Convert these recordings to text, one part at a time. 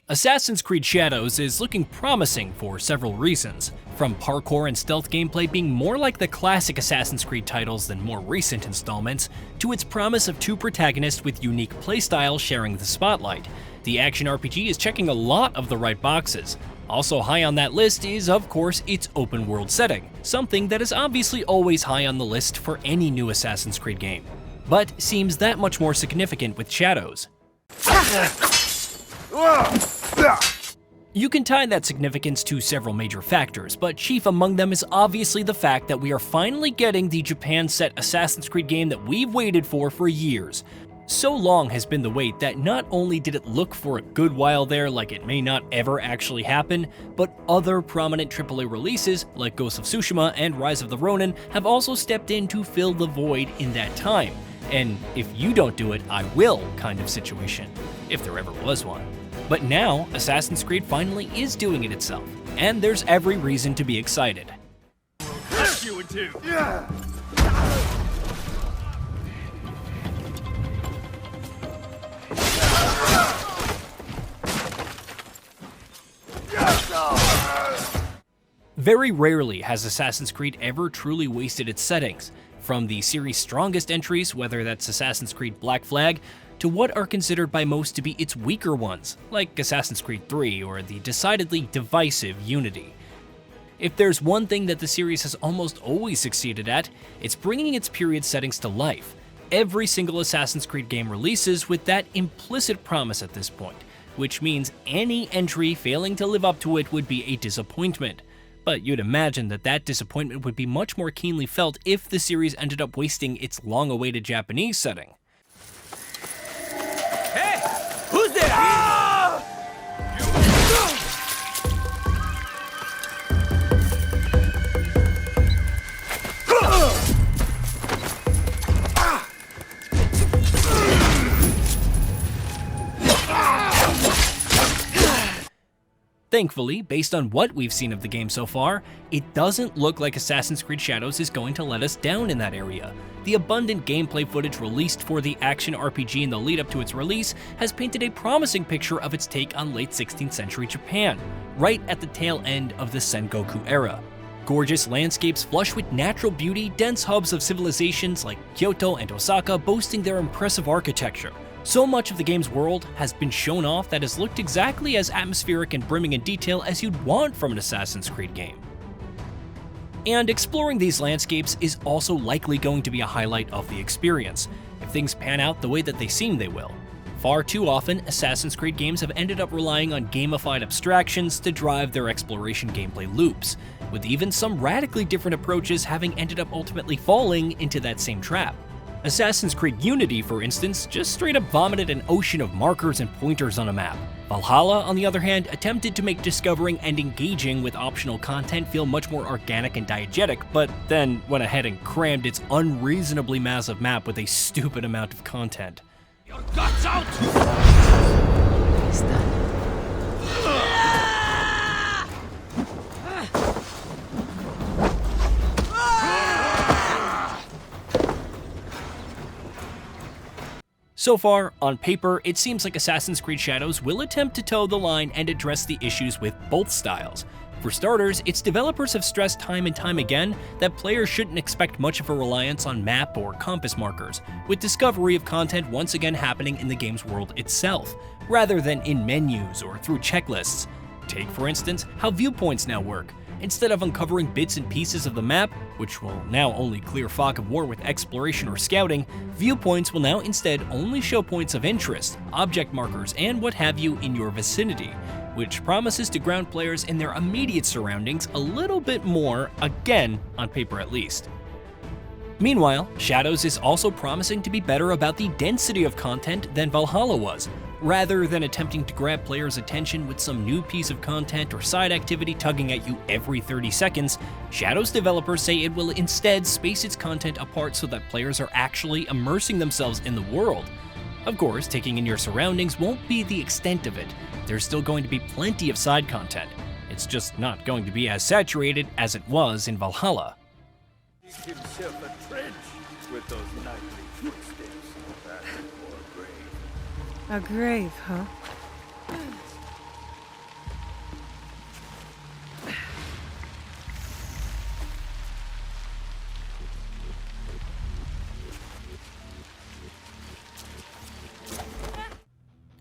Assassin's Creed Shadows is looking promising for several reasons, from parkour and stealth gameplay being more like the classic Assassin's Creed titles than more recent installments, to its promise of two protagonists with unique playstyles sharing the spotlight. The action RPG is checking a lot of the right boxes. Also high on that list is, of course, its open world setting, something that is obviously always high on the list for any new Assassin's Creed game, but seems that much more significant with Shadows. You can tie that significance to several major factors, but chief among them is obviously the fact that we are finally getting the Japan-set Assassin's Creed game that we've waited for years. So long has been the wait that not only did it look for a good while there like it may not ever actually happen, but other prominent AAA releases like Ghost of Tsushima and Rise of the Ronin have also stepped in to fill the void in that time. And if you don't do it, I will kind of situation, if there ever was one. But now, Assassin's Creed finally is doing it itself, and there's every reason to be excited. You would too. Very rarely has Assassin's Creed ever truly wasted its settings, from the series' strongest entries, whether that's Assassin's Creed Black Flag, to what are considered by most to be its weaker ones, like Assassin's Creed 3 or the decidedly divisive Unity. If there's one thing that the series has almost always succeeded at, it's bringing its period settings to life. Every single Assassin's Creed game releases with that implicit promise at this point, which means any entry failing to live up to it would be a disappointment. But you'd imagine that that disappointment would be much more keenly felt if the series ended up wasting its long-awaited Japanese setting. Hey! Who's there? Ah! Thankfully, based on what we've seen of the game so far, it doesn't look like Assassin's Creed Shadows is going to let us down in that area. The abundant gameplay footage released for the action RPG in the lead up to its release has painted a promising picture of its take on late 16th century Japan, right at the tail end of the Sengoku era. Gorgeous landscapes flush with natural beauty, dense hubs of civilizations like Kyoto and Osaka boasting their impressive architecture. So much of the game's world has been shown off that has looked exactly as atmospheric and brimming in detail as you'd want from an Assassin's Creed game. And exploring these landscapes is also likely going to be a highlight of the experience, if things pan out the way that they seem they will. Far too often, Assassin's Creed games have ended up relying on gamified abstractions to drive their exploration gameplay loops, with even some radically different approaches having ended up ultimately falling into that same trap. Assassin's Creed Unity, for instance, just straight up vomited an ocean of markers and pointers on a map. Valhalla, on the other hand, attempted to make discovering and engaging with optional content feel much more organic and diegetic, but then went ahead and crammed its unreasonably massive map with a stupid amount of content. Your guts out! So far, on paper, it seems like Assassin's Creed Shadows will attempt to toe the line and address the issues with both styles. For starters, its developers have stressed time and time again that players shouldn't expect much of a reliance on map or compass markers, with discovery of content once again happening in the game's world itself, rather than in menus or through checklists. Take, for instance, how viewpoints now work. Instead of uncovering bits and pieces of the map, which will now only clear Fog of War with exploration or scouting, viewpoints will now instead only show points of interest, object markers, and what have you in your vicinity, which promises to ground players in their immediate surroundings a little bit more, again, on paper at least. Meanwhile, Shadows is also promising to be better about the density of content than Valhalla was. Rather than attempting to grab players' attention with some new piece of content or side activity tugging at you every 30 seconds, Shadows developers say it will instead space its content apart so that players are actually immersing themselves in the world. Of course, taking in your surroundings won't be the extent of it. There's still going to be plenty of side content. It's just not going to be as saturated as it was in Valhalla. Himself a trench with those nightly footsteps. That or a grave. A grave, huh? 「 What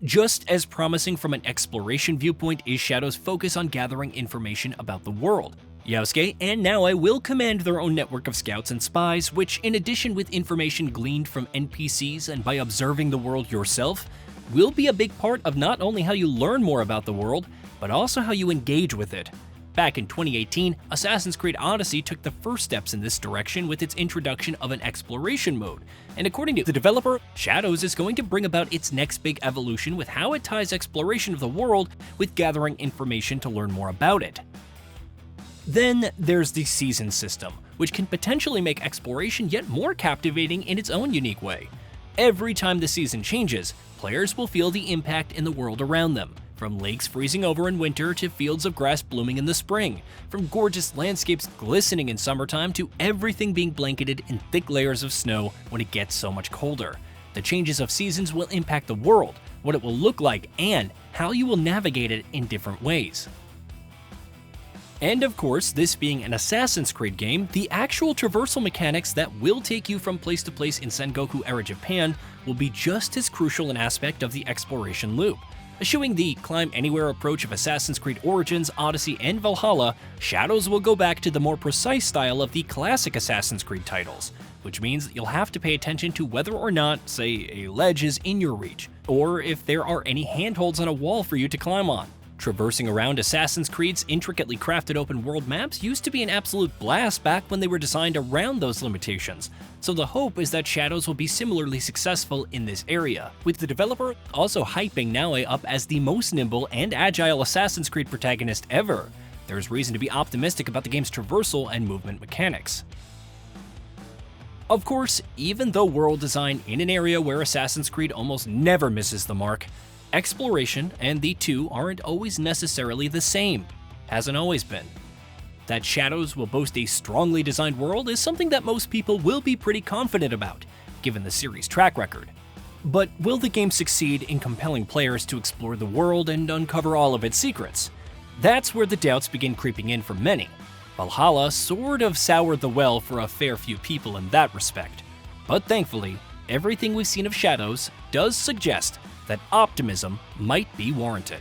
Just as promising from an exploration viewpoint is Shadow's focus on gathering information about the world. Yosuke and Naoi will command their own network of scouts and spies, which, in addition with information gleaned from NPCs and by observing the world yourself, will be a big part of not only how you learn more about the world, but also how you engage with it. Back in 2018, Assassin's Creed Odyssey took the first steps in this direction with its introduction of an exploration mode, and according to the developer, Shadows is going to bring about its next big evolution with how it ties exploration of the world with gathering information to learn more about it. Then there's the season system, which can potentially make exploration yet more captivating in its own unique way. Every time the season changes, players will feel the impact in the world around them, from lakes freezing over in winter to fields of grass blooming in the spring, from gorgeous landscapes glistening in summertime to everything being blanketed in thick layers of snow when it gets so much colder. The changes of seasons will impact the world, what it will look like, and how you will navigate it in different ways. And of course, this being an Assassin's Creed game, the actual traversal mechanics that will take you from place to place in Sengoku-era Japan will be just as crucial an aspect of the exploration loop. Eschewing the climb-anywhere approach of Assassin's Creed Origins, Odyssey, and Valhalla, Shadows will go back to the more precise style of the classic Assassin's Creed titles, which means that you'll have to pay attention to whether or not, say, a ledge is in your reach, or if there are any handholds on a wall for you to climb on. Traversing around Assassin's Creed's intricately crafted open world maps used to be an absolute blast back when they were designed around those limitations, so the hope is that Shadows will be similarly successful in this area, with the developer also hyping Naoi up as the most nimble and agile Assassin's Creed protagonist ever. There's reason to be optimistic about the game's traversal and movement mechanics. Of course, even though world design in an area where Assassin's Creed almost never misses the mark, exploration and the two aren't always necessarily the same. Hasn't always been. That Shadows will boast a strongly designed world is something that most people will be pretty confident about, given the series' track record. But will the game succeed in compelling players to explore the world and uncover all of its secrets? That's where the doubts begin creeping in for many. Valhalla sort of soured the well for a fair few people in that respect. But thankfully, everything we've seen of Shadows does suggest that optimism might be warranted.